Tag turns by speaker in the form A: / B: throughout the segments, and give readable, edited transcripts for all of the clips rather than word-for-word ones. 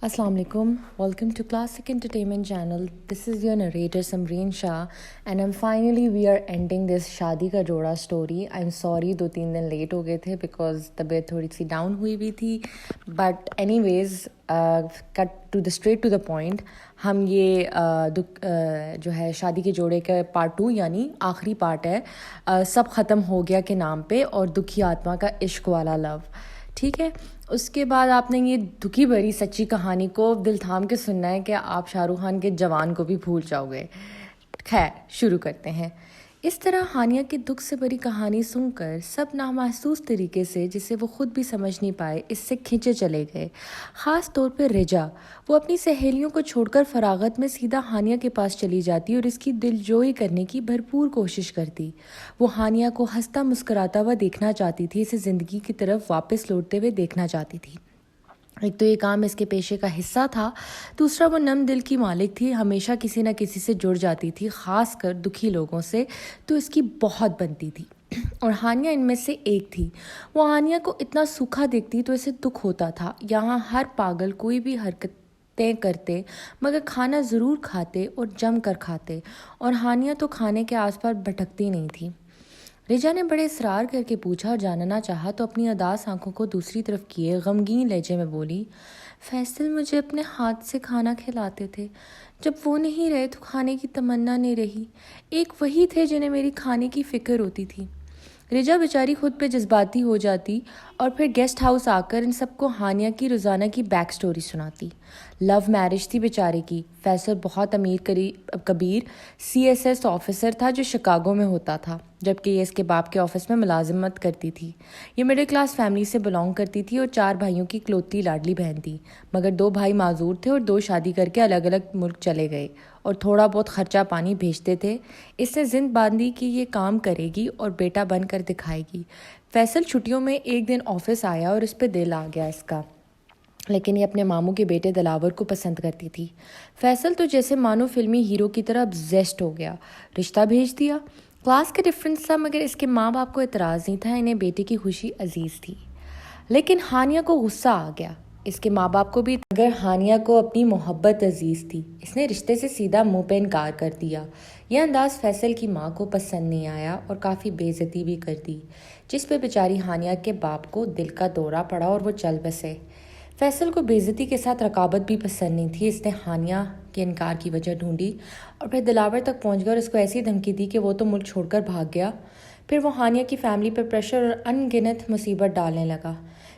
A: Assalamu alaikum. Welcome to Classic Entertainment Channel. This is your narrator Samreen Shah, and we are ending this शादी का जोड़ा story. I'm sorry 2-3 दिन late हो गए थे because तबीयत थोड़ी सी डाउन हुई भी थी. But anyways, cut to the straight to the point. हम ये जो है शादी के जोड़े का पार्ट 2 यानी आखिरी पार्ट है, सब ख़त्म हो गया के नाम पे और दुखी आत्मा का इश्क वाला लव. ठीक है, उसके बाद आपने ये दुखी भरी सच्ची कहानी को दिल थाम के सुनना है कि आप शाहरुख खान के जवान को भी भूल जाओगे. खैर, शुरू करते हैं. इस तरह हानिया की दुख से भरी कहानी सुनकर सब नामहसूस तरीके से, जिसे वो खुद भी समझ नहीं पाए, इससे खींचे चले गए. ख़ास तौर पर रिजा. वो अपनी सहेलियों को छोड़कर फरागत में सीधा हानिया के पास चली जाती और इसकी दिलजोई करने की भरपूर कोशिश करती. वो हानिया को हंसता मुस्कुराता हुआ देखना चाहती थी, इसे ज़िंदगी की तरफ वापस लौटते हुए देखना चाहती थी. एक तो ये काम इसके पेशे का हिस्सा था, दूसरा वो नम दिल की मालिक थी, हमेशा किसी न किसी से जुड़ जाती थी, ख़ास कर दुखी लोगों से तो इसकी बहुत बनती थी. और हानिया इनमें से एक थी. वो हानिया को इतना सूखा देखती तो इसे दुख होता था. यहाँ हर पागल कोई भी हरकतें करते मगर खाना ज़रूर खाते और जम कर खाते, और हानिया तो खाने के आसपास भटकती नहीं थी. रिजा ने बड़े इसरार करके पूछा और जानना चाहा तो अपनी अदास आंखों को दूसरी तरफ किए गमगीन लहजे में बोली, फैसल मुझे अपने हाथ से खाना खिलाते थे. जब वो नहीं रहे तो खाने की तमन्ना नहीं रही. एक वही थे जिन्हें मेरी खाने की फ़िक्र होती थी. रिजा बेचारी खुद पे जज्बाती हो जाती और फिर गेस्ट हाउस आकर इन सबको हानिया की रोज़ाना की बैक स्टोरी सुनाती. लव मैरिज थी बेचारे की. फैसल बहुत अमीर कबीर CSS ऑफिसर था जो शिकागो में होता था, जबकि ये इसके बाप के ऑफिस में मुलाजिमत करती थी. ये मिडिल क्लास फैमिली से बिलोंग करती थी और 4 भाइयों की इकलौती लाडली बहन थी, मगर 2 भाई माजूर थे और 2 शादी करके अलग अलग मुल्क चले गए और थोड़ा बहुत खर्चा पानी भेजते थे. इसने जिद बांधी कि ये काम करेगी और बेटा बनकर दिखाएगी. फैसल छुट्टियों में एक दिन ऑफिस आया और इस पर दिल आ गया इसका, लेकिन ये अपने मामू के बेटे दिलावर को पसंद करती थी. फैसल तो जैसे मानो फिल्मी हीरो की तरह ऑब्सेस्ड हो गया. रिश्ता भेज दिया. क्लास का डिफरेंस था मगर इसके माँ बाप को एतराज़ नहीं था, इन्हें बेटे की खुशी अजीज़ थी. लेकिन हानिया को गुस्सा आ गया. इसके माँ बाप को भी, अगर हानिया को अपनी मोहब्बत अजीज़ थी, इसने रिश्ते से सीधा मुंह पे इनकार कर दिया. यह अंदाज़ फैसल की माँ को पसंद नहीं आया और काफ़ी बेइज्जती भी कर दी, जिस पे बेचारी हानिया के बाप को दिल का दौरा पड़ा और वो चल बसे. फैसल को बेइज्जती के साथ रकाबत भी पसंद नहीं थी. इसने हानिया के इनकार की वजह ढूंढी और फिर दिलावर तक पहुंच गया और उसको ऐसी धमकी दी कि वो तो मुल्क छोड़कर भाग गया. फिर वो हानिया की फैमिली पर प्रेशर और अनगिनत मुसीबत डालने लगा,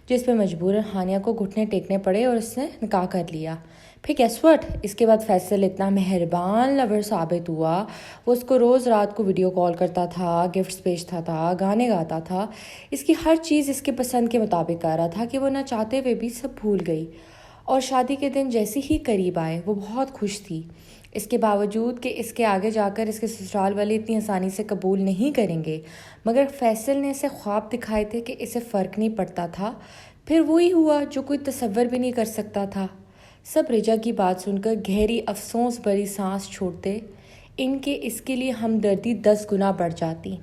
A: जिस पे मजबूरन हानिया को घुटने टेकने पड़े और उसने निकाह कर लिया. फिर गेस व्हाट, इसके बाद फैसल इतना मेहरबान लवर साबित हुआ. वो उसको रोज़ रात को वीडियो कॉल करता था, गिफ्ट्स भेजता था, गाने गाता था. इसकी हर चीज़ इसके पसंद के मुताबिक आ रहा था कि वो ना चाहते हुए भी सब भूल गई. और शादी के दिन जैसे ही करीब आए वो बहुत खुश थी, इसके बावजूद कि इसके आगे जाकर इसके ससुराल वाले इतनी आसानी से कबूल नहीं करेंगे. मगर फैसल ने इसे ख्वाब दिखाए थे कि इसे फ़र्क नहीं पड़ता था. फिर वही हुआ जो कोई तसव्वुर भी नहीं कर सकता था. सब रिजा की बात सुनकर गहरी अफसोस भरी सांस छोड़ते. इनके इसके लिए हमदर्दी 10 गुना बढ़ जाती.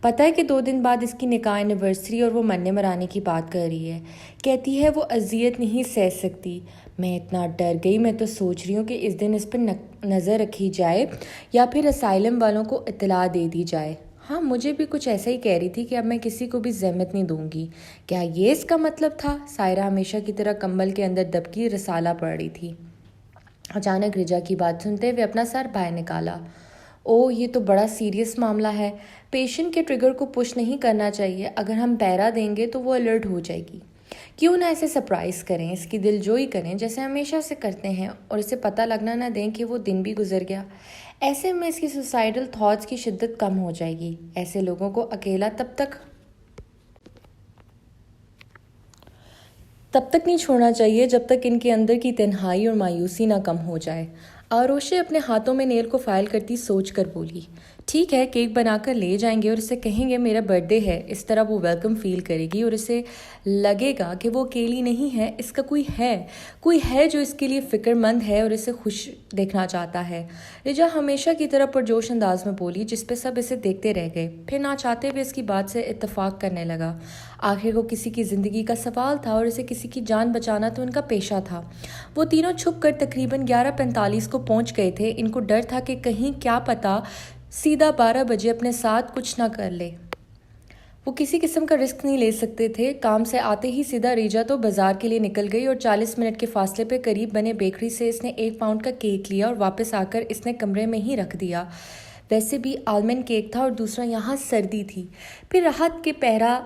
A: पता है कि 2 दिन बाद इसकी निकाह एनिवर्सरी और वो मरने मराने की बात कर रही है. कहती है वो अजियत नहीं सह सकती. मैं इतना डर गई, मैं तो सोच रही हूँ कि इस दिन इस पर नज़र रखी जाए या फिर असाइलम वालों को इत्तला दे दी जाए. हाँ, मुझे भी कुछ ऐसा ही कह रही थी कि अब मैं किसी को भी ज़हमत नहीं दूंगी. क्या ये इसका मतलब था? सायरा हमेशा की तरह कंबल के अंदर दबकी रसाला पड़ रही थी. अचानक रिजा की बात सुनते हुए अपना सर बाहर निकाला. ओह, ये तो बड़ा सीरियस मामला है. पेशेंट के ट्रिगर को पुश नहीं करना चाहिए. अगर हम पैरा देंगे तो वो अलर्ट हो जाएगी. क्यों ना इसे सरप्राइज़ करें, इसकी दिलजोई करें जैसे हमेशा से करते हैं, और इसे पता लगना ना दें कि वो दिन भी गुजर गया. ऐसे में इसकी सुसाइडल थॉट्स की शिद्दत कम हो जाएगी. ऐसे लोगों को अकेला तब तक नहीं छोड़ना चाहिए जब तक इनके अंदर की तन्हाई और मायूसी ना कम हो जाए. आरोशे अपने हाथों में नेल को फाइल करती सोच कर बोली, ठीक है, केक बनाकर ले जाएंगे और उसे कहेंगे मेरा बर्थडे है। इस तरह वो वेलकम फील करेगी और उसे लगेगा कि वो अकेली नहीं है, इसका कोई है जो इसके लिए फ़िक्रमंद है और इसे खुश देखना चाहता है। रिजा हमेशा की तरह पुरजोश अंदाज में बोली, जिस पे सब इसे देखते रह गए। फिर ना चाहते हुए इसकी बात से इत्तेफाक करने लगा। आखिर वो किसी की ज़िंदगी का सवाल था और इसे किसी की जान बचाना तो उनका पेशा था। वो तीनों छुप कर तकरीबन 11:45 को पहुंच गए थे। इनको डर था कि कहीं क्या पता सीधा 12 बजे अपने साथ कुछ ना कर ले। वो किसी किस्म का रिस्क नहीं ले सकते थे। काम से आते ही सीधा रीजा तो बाजार के लिए निकल गई और 40 मिनट के फासले पे करीब बने बेकरी से इसने 1 पाउंड का केक लिया और वापस आकर इसने कमरे में ही रख दिया। वैसे भी आलमंड केक था और दूसरा यहाँ सर्दी थी। फिर राहत के पहरा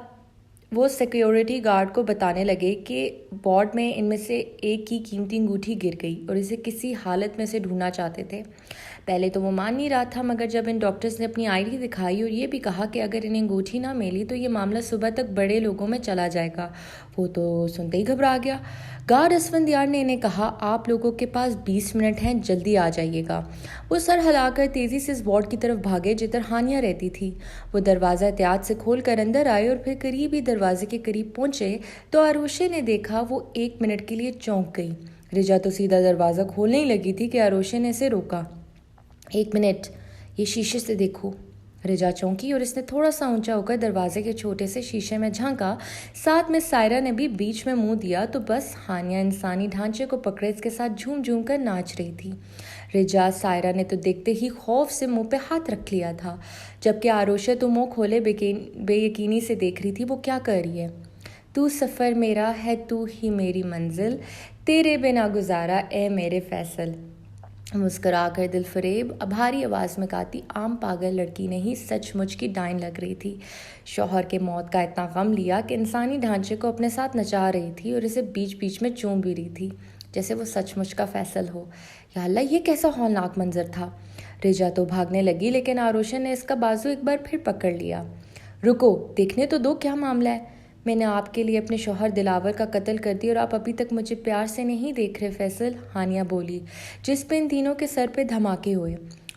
A: वो सिक्योरिटी गार्ड को बताने लगे कि वार्ड में इनमें से एक की कीमती अंगूठी गिर गई और इसे किसी हालत में से ढूंढना चाहते थे। पहले तो वो मान नहीं रहा था, मगर जब इन डॉक्टर्स ने अपनी आईडी दिखाई और ये भी कहा कि अगर इन्हें अंगूठी ना मिली तो ये मामला सुबह तक बड़े लोगों में चला जाएगा, वो तो सुनते ही घबरा गया। गार्ड असफंदियार ने इन्हें कहा, आप लोगों के पास 20 मिनट हैं, जल्दी आ जाइएगा। वो सर हिलाकर तेज़ी से इस वार्ड की तरफ भागे जिधर हानिया रहती थी। वो दरवाज़ा एहतियात से खोल कर अंदर आए और फिर करीब ही दरवाजे के करीब पहुंचे तो आरोशे ने देखा। वो 1 मिनट के लिए चौंक गई। रिजा तो सीधा दरवाज़ा खोलने ही लगी थी कि आरोशे ने इसे रोका। 1 मिनट, ये शीशे से देखो। रिजा चौंकी और इसने थोड़ा सा ऊंचा होकर दरवाजे के छोटे से शीशे में झांका। साथ में सायरा ने भी बीच में मुंह दिया तो बस हानिया इंसानी ढांचे को पकड़े इसके साथ झूम झूम कर नाच रही थी। रिजा सायरा ने तो देखते ही खौफ से मुंह पे हाथ रख लिया था, जबकि आरोशे तो मुंह खोले बेयकीनी से देख रही थी वो क्या कर रही है। तू सफ़र मेरा है, तू ही मेरी मंजिल, तेरे बिना गुजारा ए मेरे फैसल। मुस्कुरा कर दिलफरेब भारी आवाज़ में गाती आम पागल लड़की नहीं, सचमुच की डाइन लग रही थी। शौहर के मौत का इतना गम लिया कि इंसानी ढांचे को अपने साथ नचा रही थी और इसे बीच बीच में चूम भी रही थी, जैसे वो सचमुच का फैसल हो। या अल्लाह, ये कैसा हौलनाक मंजर था। रिजा तो भागने लगी, लेकिन आरोशन ने इसका बाजू एक बार फिर पकड़ लिया। रुको, देखने तो दो क्या मामला है। मैंने आपके लिए अपने शौहर दिलावर का कत्ल कर दिया और आप अभी तक मुझे प्यार से नहीं देख रहे फैसल, हानिया बोली, जिस पे इन तीनों के सर पे धमाके हुए।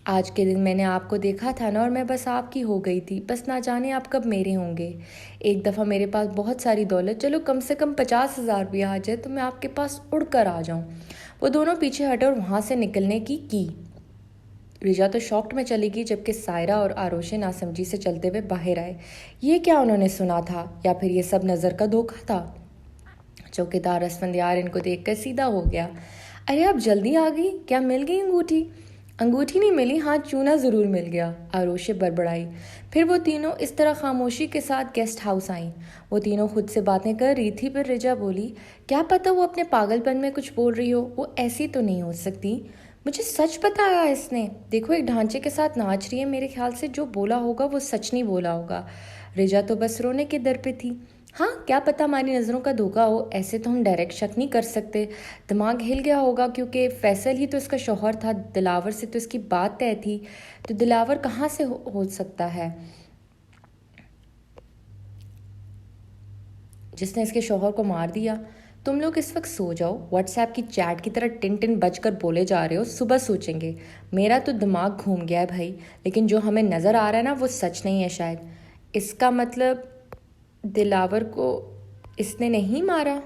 A: आज के दिन मैंने आपको देखा था ना, और मैं बस आपकी हो गई थी, बस ना जाने आप कब मेरे होंगे। एक दफ़ा मेरे पास बहुत सारी दौलत, चलो कम से कम 50,000 रुपया आ जाए तो मैं आपके पास उड़ कर आ जाऊँ। वो दोनों पीछे हटे और वहाँ से निकलने की। रिजा तो शॉक्ड में चली गई, जबकि सायरा और आरोशे नासमझी से चलते हुए बाहर आए। ये क्या उन्होंने सुना था, या फिर ये सब नज़र का धोखा था। चौकीदार असफंदियार इनको देखकर सीधा हो गया। अरे आप जल्दी आ गई, क्या मिल गई अंगूठी? अंगूठी नहीं मिली, हाँ चूना ज़रूर मिल गया, आरोशे बड़बड़ाई। फिर वो तीनों इस तरह खामोशी के साथ गेस्ट हाउस आईं। वो तीनों खुद से बातें कर रही थी। फिर रिजा बोली, क्या पता वो अपने पागलपन में कुछ बोल रही हो, वो ऐसी तो नहीं हो सकती। मुझे सच बताया इसने, देखो एक ढांचे के साथ नाच रही है, मेरे ख्याल से जो बोला होगा वो सच नहीं बोला होगा। रिजा तो बस रोने के दर पे थी। हाँ क्या पता हमारी नज़रों का धोखा हो, ऐसे तो हम डायरेक्ट शक नहीं कर सकते। दिमाग हिल गया होगा, क्योंकि फैसल ही तो इसका शौहर था, दिलावर से तो इसकी बात तय थी, तो दिलावर कहाँ से हो सकता है जिसने इसके शौहर को मार दिया। तुम लोग इस वक्त सो जाओ, व्हाट्सएप की चैट की तरह टिन टिन बजकर बोले जा रहे हो, सुबह सोचेंगे। मेरा तो दिमाग घूम गया है भाई, लेकिन जो हमें नज़र आ रहा है ना वो सच नहीं है शायद। इसका मतलब दिलावर को इसने नहीं मारा।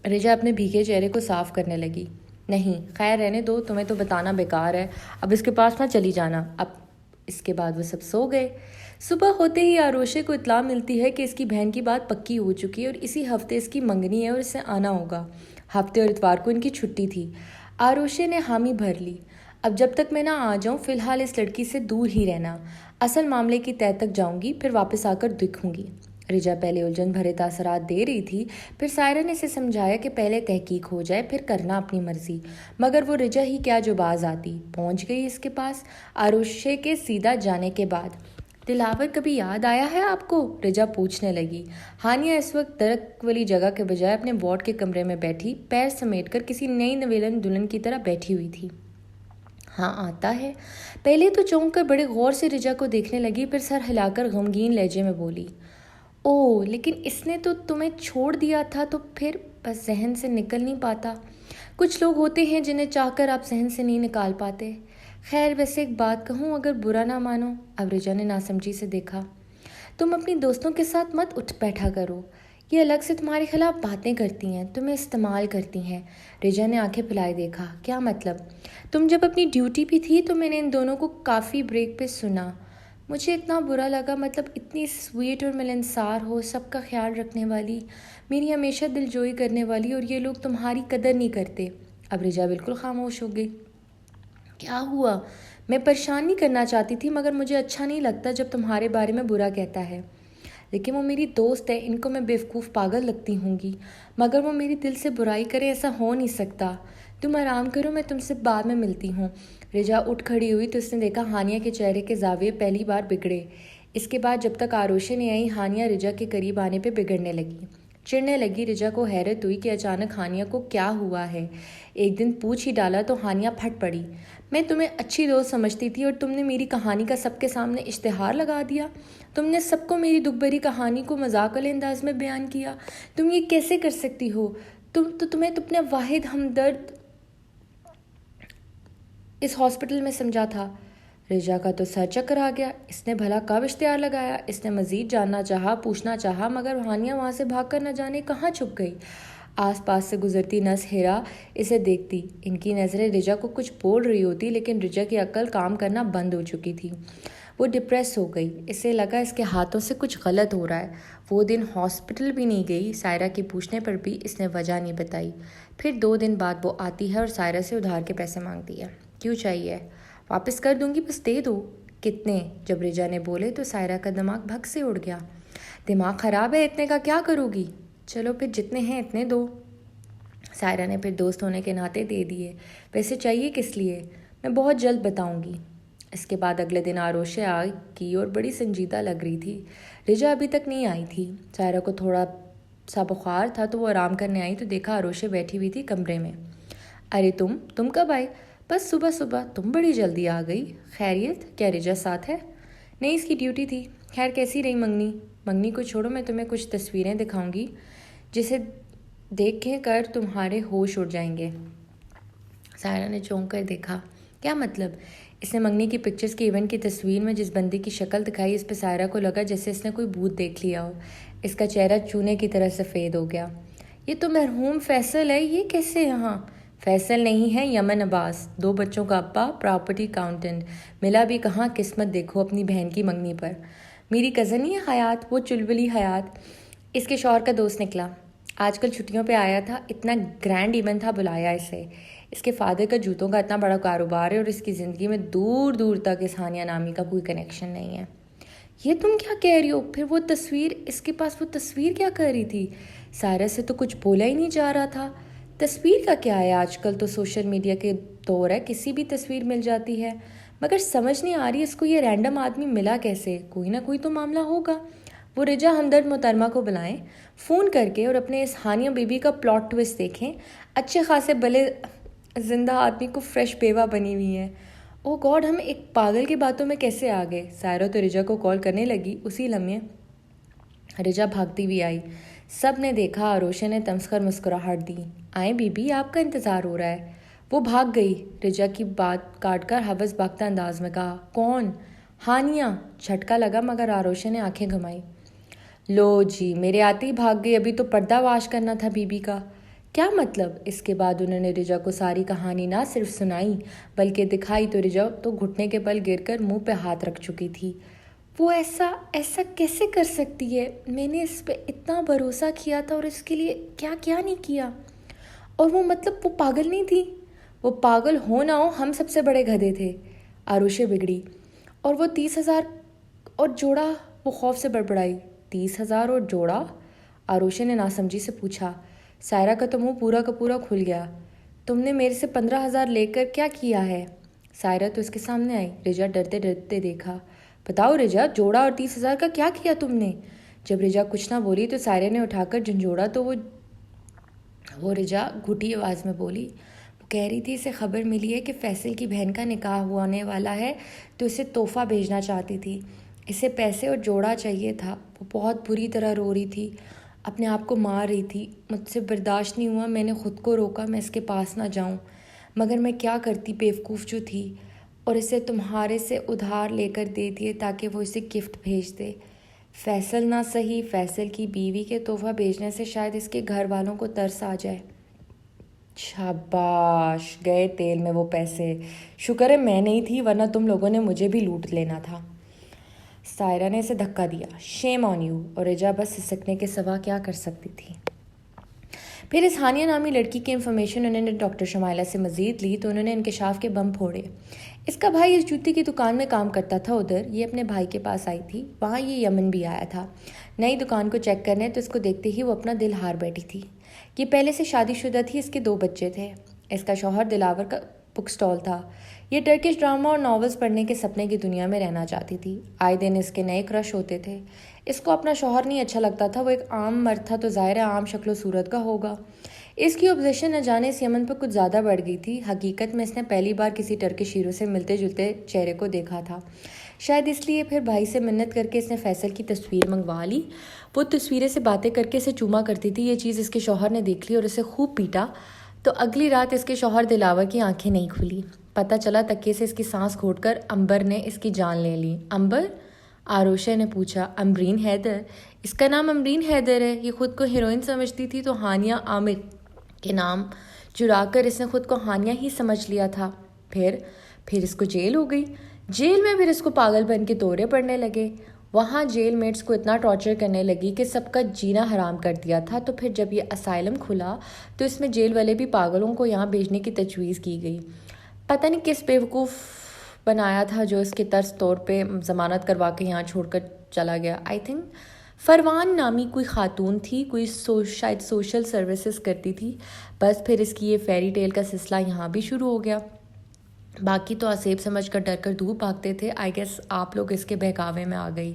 A: रिजा अपने भीगे चेहरे को साफ करने लगी। नहीं, खैर रहने दो, तुम्हें तो बताना बेकार है, अब इसके पास ना चली जाना। अब इसके बाद वो सब सो गए। सुबह होते ही आरोशे को इत्तला मिलती है कि इसकी बहन की बात पक्की हो चुकी है और इसी हफ्ते इसकी मंगनी है और इसे आना होगा। हफ्ते और इतवार को इनकी छुट्टी थी। आरोशे ने हामी भर ली। अब जब तक मैं ना आ जाऊं, फिलहाल इस लड़की से दूर ही रहना। असल मामले की तह तक जाऊंगी, फिर वापस आकर दिखूंगी। रिजा पहले उलझन भरे तासरात दे रही थी, फिर सायरा ने इसे समझाया कि पहले तहकीक हो जाए, फिर करना अपनी मर्जी। मगर वो रिजा ही क्या जो बाज आती। पहुंच गई इसके पास आरुषे के सीधा जाने के बाद। दिलावर कभी याद आया है आपको? रिजा पूछने लगी। हानिया इस वक्त दरख्त वाली जगह के बजाय अपने वार्ड के कमरे में बैठी पैर समेटकर किसी नई नवेलन दुल्हन की तरह बैठी हुई थी। हाँ आता है। पहले तो चौंक कर बड़े गौर से रिजा को देखने लगी, फिर सर हिलाकर गमगीन लहजे में बोली, ओह लेकिन इसने तो तुम्हें छोड़ दिया था, तो फिर बस जहन से निकल नहीं पाता। कुछ लोग होते हैं जिन्हें चाहकर आप सहन से नहीं निकाल पाते। खैर, वैसे एक बात कहूँ, अगर बुरा ना मानो। अब रिजा ने नासमझी से देखा। तुम अपनी दोस्तों के साथ मत उठ बैठा करो। ये अलग से तुम्हारे खिलाफ बातें करती हैं, तुम्हें इस्तेमाल करती हैं। रिजा ने आंखें फैलाए देखा। क्या मतलब? तुम जब अपनी ड्यूटी पे थी तो मैंने इन दोनों को काफ़ी ब्रेक पे सुना। मुझे इतना बुरा लगा। मतलब इतनी स्वीट और मिलनसार हो, सबका ख्याल रखने वाली, मेरी हमेशा दिलजोई करने वाली, और ये लोग तुम्हारी कदर नहीं करते। अब रिजा बिल्कुल खामोश हो गई। क्या हुआ? मैं परेशान नहीं करना चाहती थी, मगर मुझे अच्छा नहीं लगता जब तुम्हारे बारे में बुरा कहता है। लेकिन वो मेरी दोस्त है, इनको मैं बेवकूफ़ पागल लगती होंगी, मगर वो मेरे दिल से बुराई करे, ऐसा हो नहीं सकता। तुम आराम करो, मैं तुमसे बाद में मिलती हूँ। रिजा उठ खड़ी हुई तो उसने देखा हानिया के चेहरे के जाविये पहली बार बिगड़े। इसके बाद जब तक आरोशे नहीं आई, हानिया रिजा के करीब आने पे बिगड़ने लगी, चिढ़ने लगी। रिजा को हैरत हुई कि अचानक हानिया को क्या हुआ है। एक दिन पूछ ही डाला तो हानिया फट पड़ी। मैं तुम्हें अच्छी दोस्त समझती थी और तुमने मेरी कहानी का सबके सामने इश्तिहार लगा दिया। तुमने सबको मेरी दुख भरी कहानी को मजाक वाले अंदाज में बयान किया। तुम ये कैसे कर सकती हो? तुम्हें तो अपना वाहिद हमदर्द इस हॉस्पिटल में समझा था। रिजा का तो सर चक्कर आ गया। इसने भला कब इश्तिहार लगाया? इसने मज़ीद जानना चाहा, पूछना चाहा, मगर हानिया वहाँ से भागकर न जाने कहाँ छुप गई। आसपास से गुजरती नस हेरा इसे देखती। इनकी नज़रें रिजा को कुछ बोल रही होती, लेकिन रिजा की अक्ल काम करना बंद हो चुकी थी। वो डिप्रेस हो गई। इसे लगा इसके हाथों से कुछ गलत हो रहा है। वो दिन हॉस्पिटल भी नहीं गई। सायरा के पूछने पर भी इसने वजह नहीं बताई। फिर 2 दिन बाद वो आती है और सायरा से उधार के पैसे मांगती है। क्यों चाहिए? वापस कर दूंगी, बस दे दो। कितने? जब रिजा ने बोले तो सायरा का दिमाग भग से उड़ गया। दिमाग ख़राब है? इतने का क्या करोगी? चलो फिर जितने हैं इतने दो। सायरा ने फिर दोस्त होने के नाते दे दिए। वैसे चाहिए किस लिए? मैं बहुत जल्द बताऊंगी। इसके बाद अगले दिन आरोशे आई की और बड़ी संजीदा लग रही थी। रिजा अभी तक नहीं आई थी। सायरा को थोड़ा सा बुखार था तो वो आराम करने आई तो देखा आरोशे बैठी हुई थी कमरे में। अरे तुम कब आए? बस सुबह सुबह। तुम बड़ी जल्दी आ गई। खैरियत? क्या रिजा साथ है? नहीं, इसकी ड्यूटी थी। खैर, कैसी रही मंगनी? मंगनी को छोड़ो, मैं तुम्हें कुछ तस्वीरें दिखाऊंगी जिसे देख कर तुम्हारे होश उड़ जाएंगे। सायरा ने चौंक कर देखा। क्या मतलब? इसने मंगनी की पिक्चर्स के इवेंट की तस्वीर में जिस बंदे की शक्ल दिखाई, इस पर सायरा को लगा जैसे इसने कोई भूत देख लिया हो। इसका चेहरा चूने की तरह सफ़ेद हो गया। ये तो मरहूम फैसल है। ये कैसे यहाँ? फैसल नहीं है, यमन अब्बास। 2 बच्चों का अब्बा, प्रॉपर्टी अकाउंटेंट। मिला भी कहाँ, किस्मत देखो अपनी बहन की मंगनी पर। मेरी कज़न ही है हयात, वो चुलबुली हयात। इसके शौहर का दोस्त निकला। आजकल छुट्टियों पे आया था। इतना ग्रैंड इवेंट था, बुलाया इसे। इसके फादर का जूतों का इतना बड़ा कारोबार है और इसकी ज़िंदगी में दूर दूर तक इस हानिया नामी का कोई कनेक्शन नहीं है। ये तुम क्या कह रही हो? फिर वो तस्वीर, इसके पास वो तस्वीर क्या कर रही थी? सायरा से तो कुछ बोला ही नहीं जा रहा था। तस्वीर का क्या है? आजकल तो सोशल मीडिया के दौर है, किसी भी तस्वीर मिल जाती है। मगर समझ नहीं आ रही इसको ये रैंडम आदमी मिला कैसे? कोई ना कोई तो मामला होगा। वो रिजा हमदर्द मोहतरमा को बुलाएं फ़ोन करके और अपने इस हानिया बीबी का प्लॉट ट्विस्ट देखें। अच्छे खासे भले जिंदा आदमी को फ्रेश बेवा बनी हुई है। ओह गॉड, हम एक पागल की बातों में कैसे आ गए? सायरा तो रिजा को कॉल करने लगी। उसी लम्हे रिजा भागती हुई आई। सब ने देखा। आरोशे ने तमस्कर मुस्कुराहट दी। आए बीबी, आपका इंतज़ार हो रहा है। वो भाग गई। रिजा की बात काटकर हवस भागता अंदाज में कहा, कौन? हानिया। झटका लगा मगर आरोशे ने आंखें घुमाई। लो जी, मेरे आते ही भाग गई। अभी तो पर्दा वाश करना था बीबी का। क्या मतलब? इसके बाद उन्होंने रिजा को सारी कहानी ना सिर्फ सुनाई बल्कि दिखाई तो रिजा तो घुटने के बल गिरकर मुंह पे हाथ रख चुकी थी। वो ऐसा ऐसा कैसे कर सकती है? मैंने इस पे इतना भरोसा किया था और इसके लिए क्या क्या नहीं किया। और वो मतलब वो पागल नहीं थी। वो पागल हो ना हो, हम सबसे बड़े गधे थे। आरुषि बिगड़ी। और वो 30,000 और जोड़ा? वो खौफ से बड़बड़ाई। 30,000 और जोड़ा? आरुषि ने नासमझी से पूछा। सायरा का तो मुंह पूरा का पूरा खुल गया। तुमने मेरे से 15,000 लेकर क्या किया है? सायरा तो इसके सामने आई। रिजा डरते डरते देखा। बताओ रिजा, जोड़ा और 30,000 का क्या किया तुमने? जब रिजा कुछ ना बोली तो सायरा ने उठाकर झंझोड़ा तो वो रिजा घुटी आवाज़ में बोली। वो कह रही थी इसे खबर मिली है कि फैसल की बहन का निकाह होने वाला है तो इसे तोहफा भेजना चाहती थी। इसे पैसे और जोड़ा चाहिए था। वो बहुत बुरी तरह रो रही थी। अपने आप को मार रही थी। मुझसे बर्दाश्त नहीं हुआ, मैंने ख़ुद को रोका मैं इसके पास ना जाऊं, मगर मैं क्या करती, बेवकूफ़ जो थी, और इसे तुम्हारे से उधार लेकर दे दिए ताकि वो इसे गिफ्ट भेज दे। फैसल ना सही, फैसल की बीवी के तोहफ़ा भेजने से शायद इसके घर वालों को तरस आ जाए। शाबाश, गए तेल में वो पैसे। शुक्र है मैं नहीं थी, वरना तुम लोगों ने मुझे भी लूट लेना था। सायरा ने इसे धक्का दिया। Shame on you. और रिजा बस सिसकने के सिवा क्या कर सकती थी। फिर इस हानिया नामी लड़की की इन्फॉर्मेशन उन्होंने डॉक्टर शमाइला से मज़ीद ली तो उन्होंने इंकशाफ के बम फोड़े। इसका भाई इस जूती की दुकान में काम करता था उधर। ये अपने भाई के पास आई थी, वहाँ ये यमन भी आया था नई दुकान को चेक करने, तो इसको देखते ही वो अपना दिल हार बैठी थी। ये पहले से शादीशुदा थी, इसके 2 बच्चे थे। इसका शौहर दिलावर का बुक स्टॉल था। ये टर्किश ड्रामा और नॉवेल्स पढ़ने के सपने की दुनिया में रहना चाहती थी। आए दिन इसके नए क्रश होते थे। इसको अपना शौहर नहीं अच्छा लगता था, वो एक आम मर्द था तो ज़ाहिर है आम शक्लो सूरत का होगा। इसकी ऑब्जेशन न जाने इस यमन पर कुछ ज़्यादा बढ़ गई थी। हकीकत में इसने पहली बार किसी टर्किश हीरो से मिलते जुलते चेहरे को देखा था, शायद इसलिए फिर भाई से मिन्नत करके इसने फैसल की तस्वीर मंगवा ली। वो तस्वीरें से बातें करके इसे चूमा करती थी। ये चीज़ इसके शौहर ने देख ली और इसे खूब पीटा। तो अगली रात इसके शौहर दिलावर की आंखें नहीं खुली। पता चला तकिए से इसकी सांस घोटकर अंबर ने इसकी जान ले ली। अंबर? आरोशा ने पूछा। अमरीन हैदर। इसका नाम अमरीन हैदर है। ये खुद को हीरोइन समझती थी तो हानिया आमिर के नाम चुराकर इसने खुद को हानिया ही समझ लिया था। फिर इसको जेल हो गई। जेल में फिर इसको पागलपन के दौरे पड़ने लगे। वहाँ जेल मेट्स को इतना टॉर्चर करने लगी कि सबका जीना हराम कर दिया था। तो फिर जब ये असाइलम खुला तो इसमें जेल वाले भी पागलों को यहाँ भेजने की तजवीज़ की गई। पता नहीं किस बेवकूफ़ बनाया था जो इसके तर्स तौर पे ज़मानत करवा के यहाँ छोड़कर चला गया। आई थिंक फरवान नामी कोई ख़ातून थी, कोई शायद सोशल सर्विसेज करती थी। बस फिर इसकी ये फेरी टेल का सिलसिला यहाँ भी शुरू हो गया। बाकी तो आसेब समझ कर डर कर दूर भागते थे। आई गेस आप लोग इसके बहकावे में आ गई।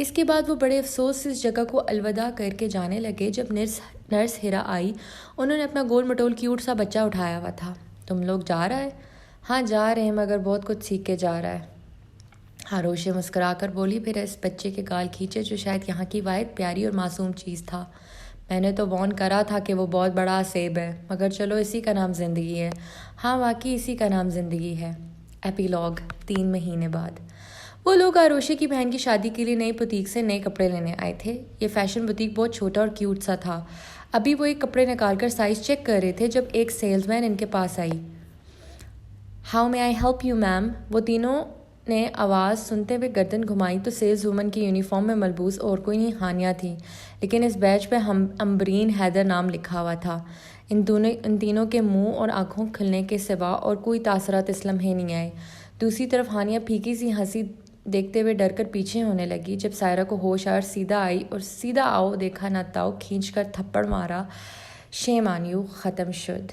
A: इसके बाद वो बड़े अफसोस से इस जगह को अलविदा करके जाने लगे। जब नर्स हिरा आई, उन्होंने अपना गोल मटोल क्यूट सा बच्चा उठाया हुआ था। तुम लोग जा रहा है? हाँ जा रहे हैं, मगर बहुत कुछ सीख के जा रहा है। आरोशे मुस्कुरा कर बोली। फिर इस बच्चे के गाल खींचे जो शायद यहाँ की वाहिद प्यारी और मासूम चीज़ था। मैंने तो वॉर्न करा था कि वो बहुत बड़ा सेब है, मगर चलो इसी का नाम ज़िंदगी है। हाँ वाकई इसी का नाम ज़िंदगी है। एपीलॉग 3 महीने बाद। वो लोग आरोशे की बहन की शादी के लिए नई बुटीक से नए कपड़े लेने आए थे। ये फैशन बुटीक बहुत छोटा और क्यूट सा था। अभी वो एक कपड़े निकाल कर साइज़ चेक कर रहे थे जब एक सेल्समैन इनके पास आई। How may I help you ma'am? वो तीनों ने आवाज़ सुनते हुए गर्दन घुमाई तो सेल्स वूमन की यूनिफॉर्म में मलबूस और कोई नहीं हानिया थी, लेकिन इस बैच पे हम अम्बरीन हैदर नाम लिखा हुआ था। इन तीनों के मुंह और आंखों खुलने के सिवा और कोई तासरात इस लम्हे नहीं आए। दूसरी तरफ हानिया फीकी सी हंसी देखते हुए डर कर पीछे होने लगी। जब सायरा को होश आया सीधा आई और सीधा आओ देखा ना ताओ खींच कर थप्पड़ मारा। Shame on you. ख़त्म शुद।